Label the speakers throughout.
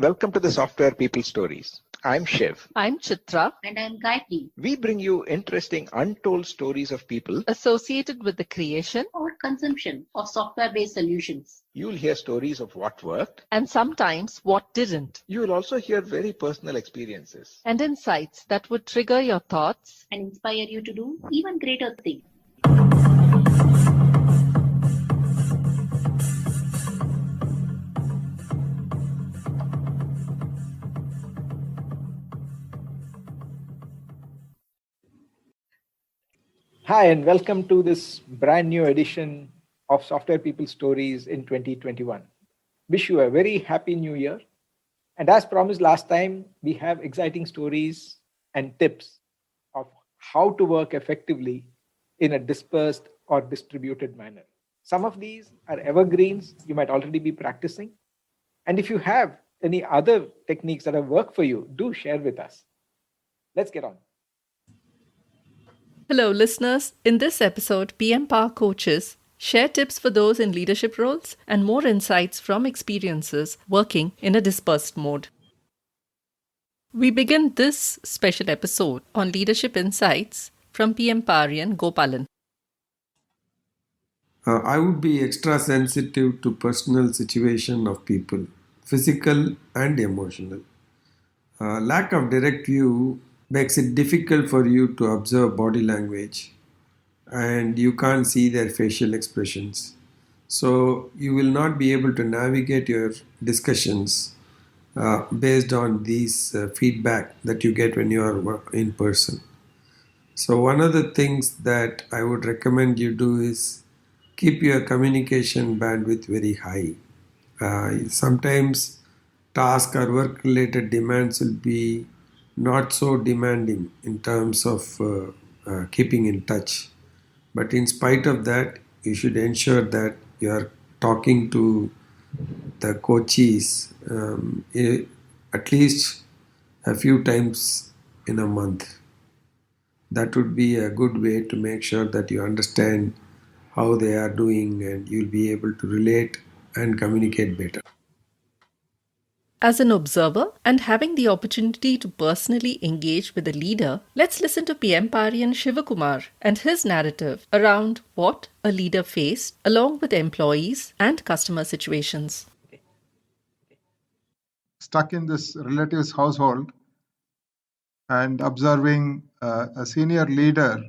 Speaker 1: Welcome to the Software People Stories. I'm Shiv.
Speaker 2: I'm Chitra.
Speaker 3: And I'm Gayatri.
Speaker 1: We bring you interesting, untold stories of people
Speaker 2: Associated with the creation
Speaker 3: or consumption of software-based solutions.
Speaker 1: You'll hear stories of what worked,
Speaker 2: and sometimes what didn't,
Speaker 1: you will also hear very personal experiences.
Speaker 2: and insights that would trigger your thoughts
Speaker 3: and inspire you to do even greater things.
Speaker 4: Hi, and welcome to this brand new edition of Software People Stories in 2021. Wish you a very happy new year. And as promised last time, we have exciting stories and tips of how to work effectively in a dispersed or distributed manner. Some of these are evergreens you might already be practicing. And if you have any other techniques that have worked for you, do share with us. Let's get on.
Speaker 2: Hello, listeners. In this episode, PM Power coaches share tips for those in leadership roles and more insights from experiences working in a dispersed mode. We begin this special episode on leadership insights from PM Parian Gopalan.
Speaker 5: I would be extra sensitive to personal situation of people, physical and emotional. Lack of direct view makes it difficult for you to observe body language and you can't see their facial expressions. So you will not be able to navigate your discussions based on these feedback that you get when you are in person. So one of the things that I would recommend you do is keep your communication bandwidth very high. Sometimes task or work related demands will be not so demanding in terms of keeping in touch. But in spite of that, you should ensure that you are talking to the coaches at least a few times in a month. That would be a good way to make sure that you understand how they are doing and you'll be able to relate and communicate better.
Speaker 2: As an observer and having the opportunity to personally engage with a leader, let's listen to PM Parian Shivakumar and his narrative around what a leader faced along with employees and customer situations.
Speaker 6: Stuck in this relative's household and observing a senior leader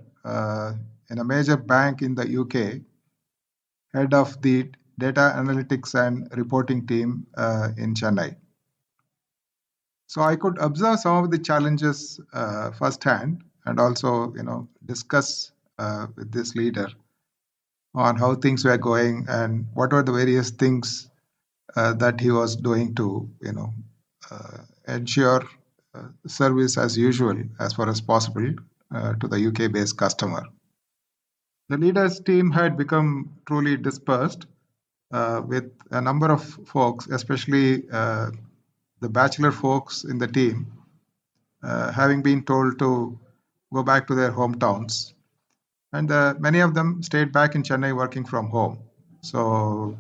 Speaker 6: in a major bank in the UK, head of the data analytics and reporting team in Chennai. So I could observe some of the challenges firsthand and also, discuss with this leader on how things were going and what were the various things that he was doing to, ensure service as usual as far as possible to the UK-based customer. The leaders team had become truly dispersed with a number of folks, especially the bachelor folks in the team, having been told to go back to their hometowns. And many of them stayed back in Chennai working from home. So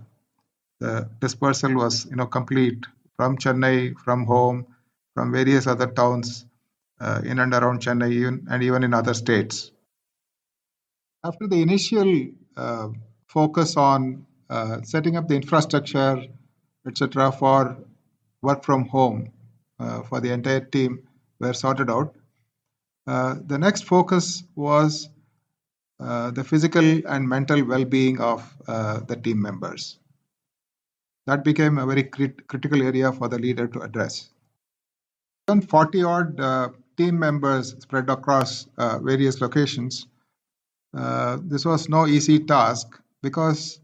Speaker 6: the dispersal was complete from Chennai, from home, from various other towns in and around Chennai and even in other states. After the initial focus on setting up the infrastructure, etc., for work from home for the entire team were sorted out, the next focus was the physical and mental well-being of the team members. That became a very critical area for the leader to address. 40-odd team members spread across various locations. This was no easy task because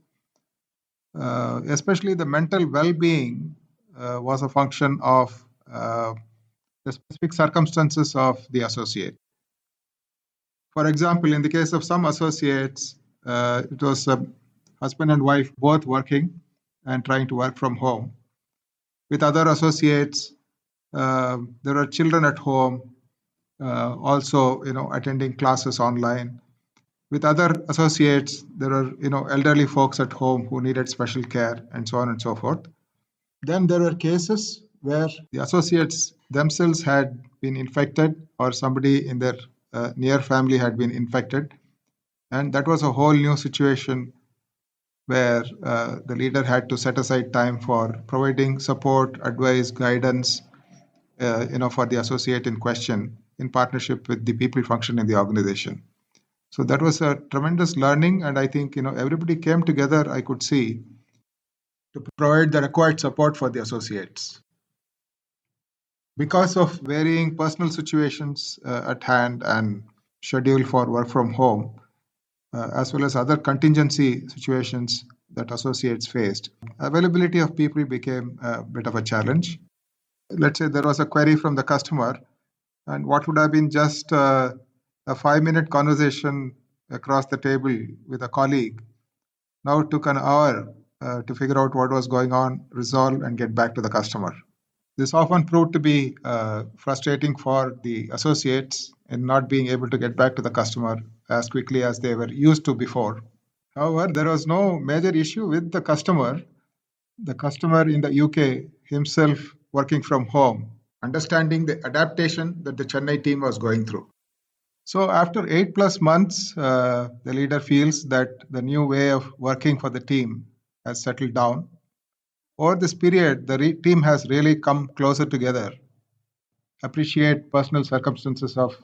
Speaker 6: especially the mental well-being was a function of the specific circumstances of the associate. For example, in the case of some associates, it was a husband and wife both working and trying to work from home. With other associates, there are children at home, also attending classes online. With other associates, there are elderly folks at home who needed special care and so on and so forth. Then there were cases where the associates themselves had been infected or somebody in their near family had been infected. And that was a whole new situation where the leader had to set aside time for providing support, advice, guidance, for the associate in question in partnership with the people function in the organization. So that was a tremendous learning, and I think everybody came together, I could see, to provide the required support for the associates. Because of varying personal situations at hand and schedule for work from home, as well as other contingency situations that associates faced, availability of people became a bit of a challenge. Let's say there was a query from the customer, and what would have been just a 5-minute conversation across the table with a colleague now took an hour to figure out what was going on, resolve, and get back to the customer. This often proved to be frustrating for the associates in not being able to get back to the customer as quickly as they were used to before. However, there was no major issue with the customer. The customer in the UK himself working from home, understanding the adaptation that the Chennai team was going through. So after 8+ months, the leader feels that the new way of working for the team has settled down. Over this period, the team has really come closer together, appreciate personal circumstances of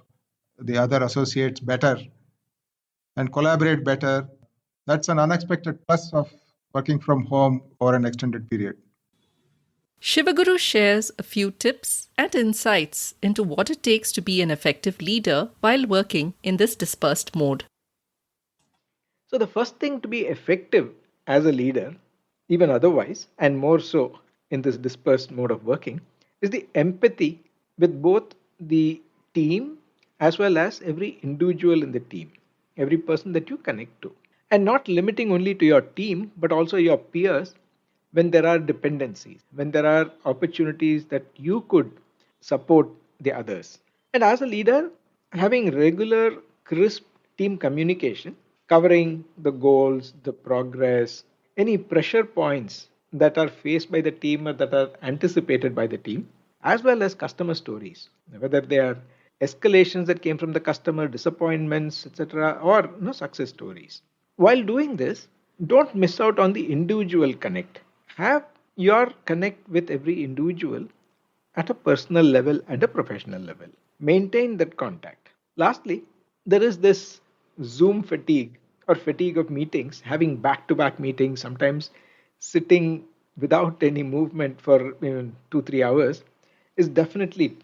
Speaker 6: the other associates better, and collaborate better. That's an unexpected plus of working from home for an extended period.
Speaker 2: Shivaguru shares a few tips and insights into what it takes to be an effective leader while working in this dispersed mode.
Speaker 4: So, the first thing to be effective as a leader, even otherwise, and more so in this dispersed mode of working, is the empathy with both the team as well as every individual in the team, every person that you connect to. And not limiting only to your team, but also your peers when there are dependencies, when there are opportunities that you could support the others. And as a leader, having regular, crisp team communication, covering the goals, the progress, any pressure points that are faced by the team or that are anticipated by the team, as well as customer stories, whether they are escalations that came from the customer, disappointments, etc., or success stories. While doing this, don't miss out on the individual connect. Have your connect with every individual at a personal level and a professional level. Maintain that contact. Lastly, there is this Zoom fatigue or fatigue of meetings, having back to back meetings, sometimes sitting without any movement for 2-3 hours, is definitely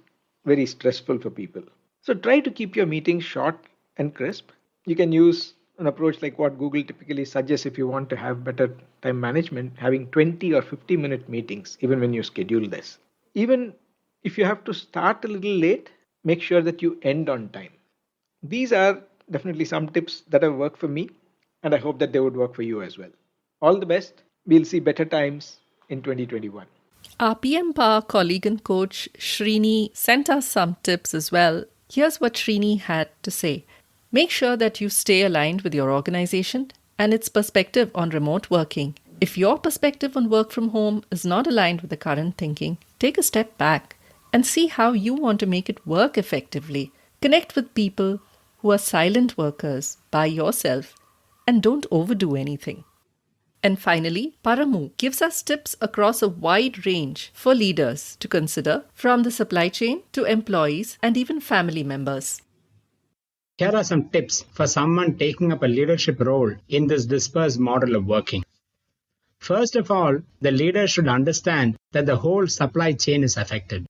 Speaker 4: very stressful for people. So try to keep your meetings short and crisp. You can use an approach like what Google typically suggests if you want to have better time management, having 20 or 50-minute meetings, even when you schedule this. Even if you have to start a little late, make sure that you end on time. These are definitely some tips that have worked for me, and I hope that they would work for you as well. All the best. We'll see better times in 2021.
Speaker 2: Our PM Power colleague and coach Srini sent us some tips as well. Here's what Srini had to say. Make sure that you stay aligned with your organization and its perspective on remote working. If your perspective on work from home is not aligned with the current thinking, take a step back and see how you want to make it work effectively. Connect with people who are silent workers by yourself and don't overdo anything. And finally, Paramu gives us tips across a wide range for leaders to consider, from the supply chain to employees and even family members.
Speaker 7: Here are some tips for someone taking up a leadership role in this dispersed model of working. First of all, the leader should understand that the whole supply chain is affected.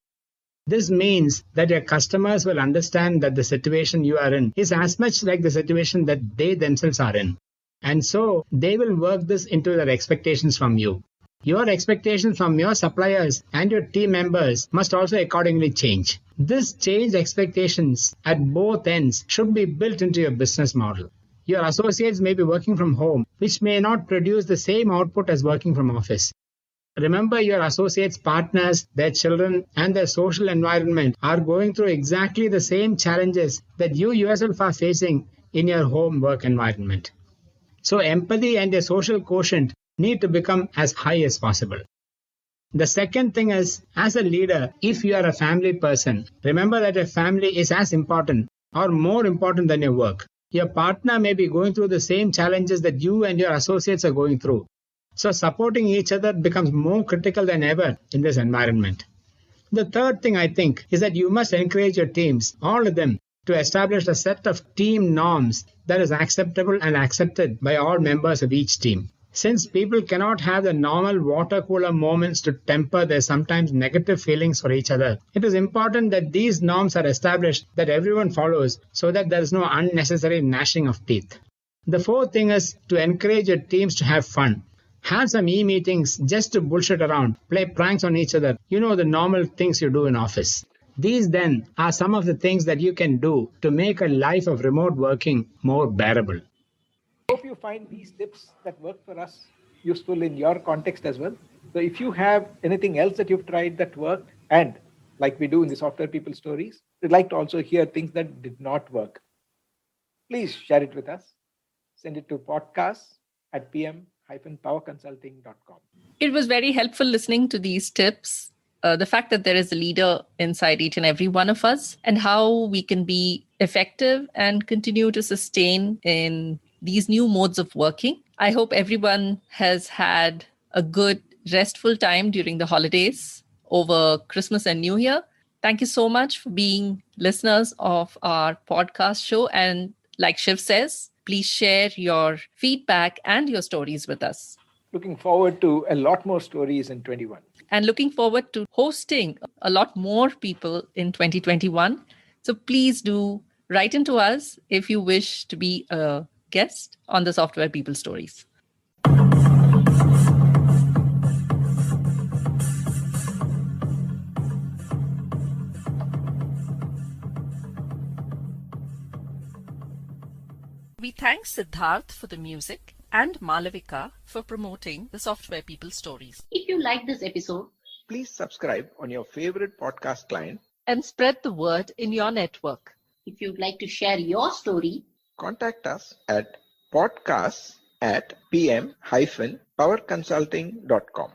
Speaker 7: This means that your customers will understand that the situation you are in is as much like the situation that they themselves are in. And so they will work this into their expectations from you. Your expectations from your suppliers and your team members must also accordingly change. This changed expectations at both ends should be built into your business model. Your associates may be working from home, which may not produce the same output as working from office. Remember, your associates' partners, their children, and their social environment are going through exactly the same challenges that you yourself are facing in your home work environment. So empathy and your social quotient need to become as high as possible. The second thing is, as a leader, if you are a family person, remember that your family is as important or more important than your work. Your partner may be going through the same challenges that you and your associates are going through. So supporting each other becomes more critical than ever in this environment. The third thing I think is that you must encourage your teams, all of them, to establish a set of team norms that is acceptable and accepted by all members of each team. Since people cannot have the normal water cooler moments to temper their sometimes negative feelings for each other, it is important that these norms are established that everyone follows so that there is no unnecessary gnashing of teeth. The fourth thing is to encourage your teams to have fun. Have some e-meetings just to bullshit around, play pranks on each other, the normal things you do in office. These then are some of the things that you can do to make a life of remote working more bearable.
Speaker 4: Hope you find these tips that work for us useful in your context as well. So if you have anything else that you've tried that worked, and like we do in the Software People Stories, we'd like to also hear things that did not work. Please share it with us. Send it to podcasts@pm-powerconsulting.com.
Speaker 2: It was very helpful listening to these tips. The fact that there is a leader inside each and every one of us, and how we can be effective and continue to sustain in these new modes of working. I hope everyone has had a good, restful time during the holidays over Christmas and New Year. Thank you so much for being listeners of our podcast show. And like Shiv says, please share your feedback and your stories with us.
Speaker 4: Looking forward to a lot more stories in 21.
Speaker 2: And looking forward to hosting a lot more people in 2021. So please do write into us if you wish to be a guest on the Software People Stories. We thank Siddharth for the music and Malavika for promoting the Software People Stories.
Speaker 3: If you like this episode,
Speaker 1: Please subscribe on your favorite podcast client.
Speaker 2: And spread the word in your network.
Speaker 3: if you'd like to share your story,
Speaker 1: Contact us at podcasts@pm-powerconsulting.com.